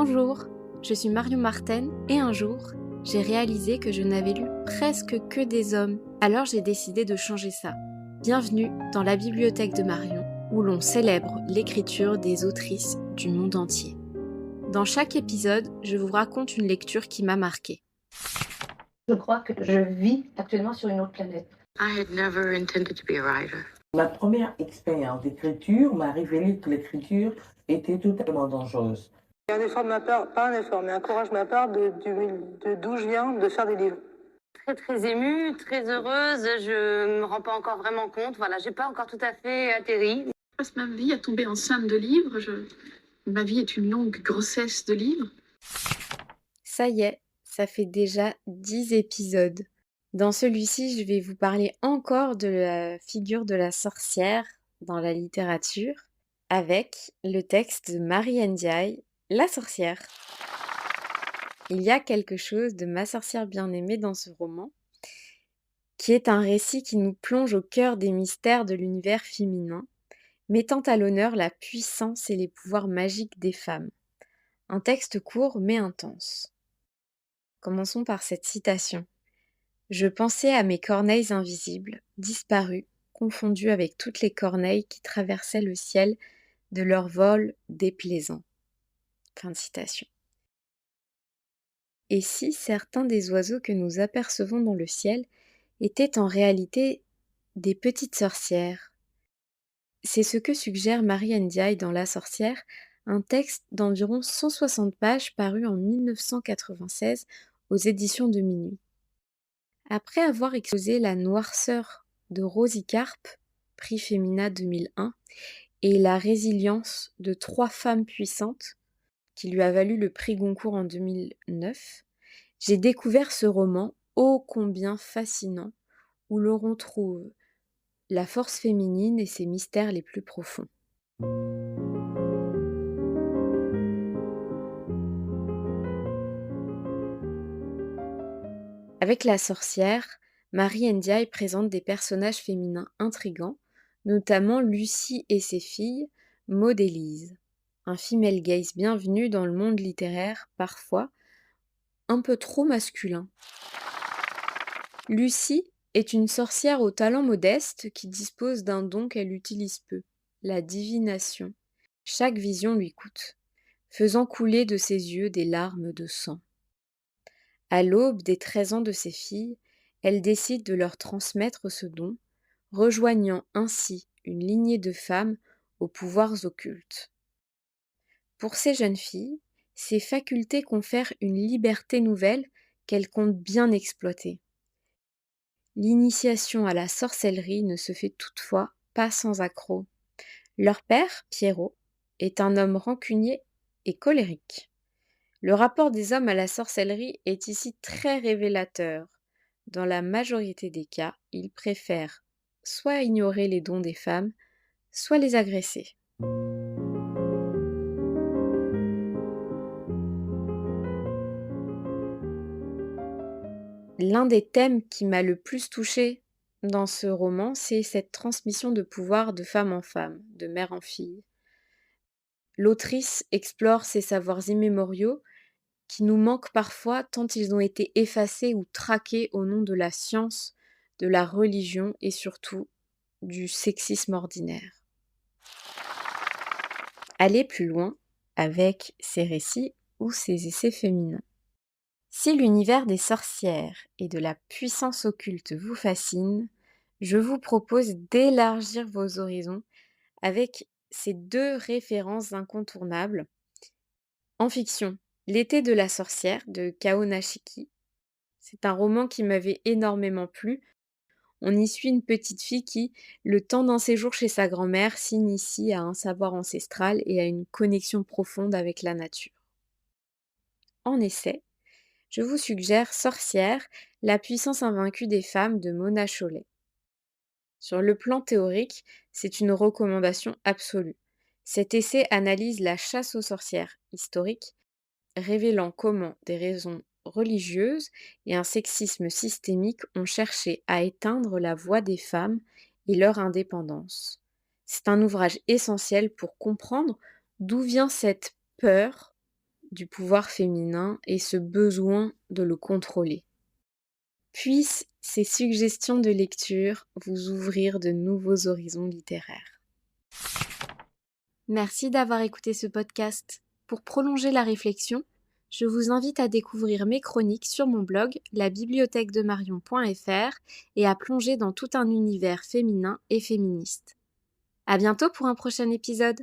Bonjour, je suis Marion Marten et un jour, j'ai réalisé que je n'avais lu presque que des hommes. Alors j'ai décidé de changer ça. Bienvenue dans la bibliothèque de Marion, où l'on célèbre l'écriture des autrices du monde entier. Dans chaque épisode, je vous raconte une lecture qui m'a marquée. Je crois que je vis actuellement sur une autre planète. I had never intended to be a writer. Ma première expérience d'écriture m'a révélé que l'écriture était totalement dangereuse. Un effort de ma part, pas un effort, mais un courage de ma part d'où je viens de faire des livres. Très émue, très heureuse. Je me rends pas encore vraiment compte. Voilà, j'ai pas encore tout à fait atterri. Je passe ma vie à tomber enceinte de livres. Ma vie est une longue grossesse de livres. Ça y est, ça fait déjà 10 épisodes. Dans celui-ci, je vais vous parler encore de la figure de la sorcière dans la littérature, avec le texte de Marie Ndiaye, La sorcière. Il y a quelque chose de Ma sorcière bien-aimée dans ce roman, qui est un récit qui nous plonge au cœur des mystères de l'univers féminin, mettant à l'honneur la puissance et les pouvoirs magiques des femmes. Un texte court mais intense. Commençons par cette citation. Je pensais à mes corneilles invisibles, disparues, confondues avec toutes les corneilles qui traversaient le ciel de leur vol déplaisant. Fin de citation. Et si certains des oiseaux que nous apercevons dans le ciel étaient en réalité des petites sorcières? C'est ce que suggère Marie Ndiaye dans La sorcière, un texte d'environ 160 pages paru en 1996 aux éditions de Minuit. Après avoir exposé La noirceur de Rosie Carpe, prix Femina 2001, et La résilience de 3 femmes puissantes, qui lui a valu le prix Goncourt en 2009, j'ai découvert ce roman ô combien fascinant, où l'on retrouve la force féminine et ses mystères les plus profonds. Avec La sorcière, Marie Ndiaye présente des personnages féminins intrigants, notamment Lucie et ses filles, Maud et Lise. Un female gaze bienvenu dans le monde littéraire, parfois un peu trop masculin. Lucie est une sorcière au talent modeste qui dispose d'un don qu'elle utilise peu, la divination. Chaque vision lui coûte, faisant couler de ses yeux des larmes de sang. À l'aube des 13 ans de ses filles, elle décide de leur transmettre ce don, rejoignant ainsi une lignée de femmes aux pouvoirs occultes. Pour ces jeunes filles, ces facultés confèrent une liberté nouvelle qu'elles comptent bien exploiter. L'initiation à la sorcellerie ne se fait toutefois pas sans accroc. Leur père, Pierrot, est un homme rancunier et colérique. Le rapport des hommes à la sorcellerie est ici très révélateur. Dans la majorité des cas, ils préfèrent soit ignorer les dons des femmes, soit les agresser. L'un des thèmes qui m'a le plus touchée dans ce roman, c'est cette transmission de pouvoir de femme en femme, de mère en fille. L'autrice explore ces savoirs immémoriaux qui nous manquent parfois tant ils ont été effacés ou traqués au nom de la science, de la religion et surtout du sexisme ordinaire. Allez plus loin avec ces récits ou ces essais féminins. Si l'univers des sorcières et de la puissance occulte vous fascine, je vous propose d'élargir vos horizons avec ces 2 références incontournables. En fiction, L'été de la sorcière de Kao Nashiki. C'est un roman qui m'avait énormément plu. On y suit une petite fille qui, le temps d'un séjour chez sa grand-mère, s'initie à un savoir ancestral et à une connexion profonde avec la nature. En essai, je vous suggère Sorcière, la puissance invaincue des femmes de Mona Chollet. Sur le plan théorique, c'est une recommandation absolue. Cet essai analyse la chasse aux sorcières historique, révélant comment des raisons religieuses et un sexisme systémique ont cherché à éteindre la voix des femmes et leur indépendance. C'est un ouvrage essentiel pour comprendre d'où vient cette peur du pouvoir féminin et ce besoin de le contrôler. Puissent ces suggestions de lecture vous ouvrir de nouveaux horizons littéraires. Merci d'avoir écouté ce podcast. Pour prolonger la réflexion, je vous invite à découvrir mes chroniques sur mon blog labibliothèquedemarion.fr et à plonger dans tout un univers féminin et féministe. À bientôt pour un prochain épisode.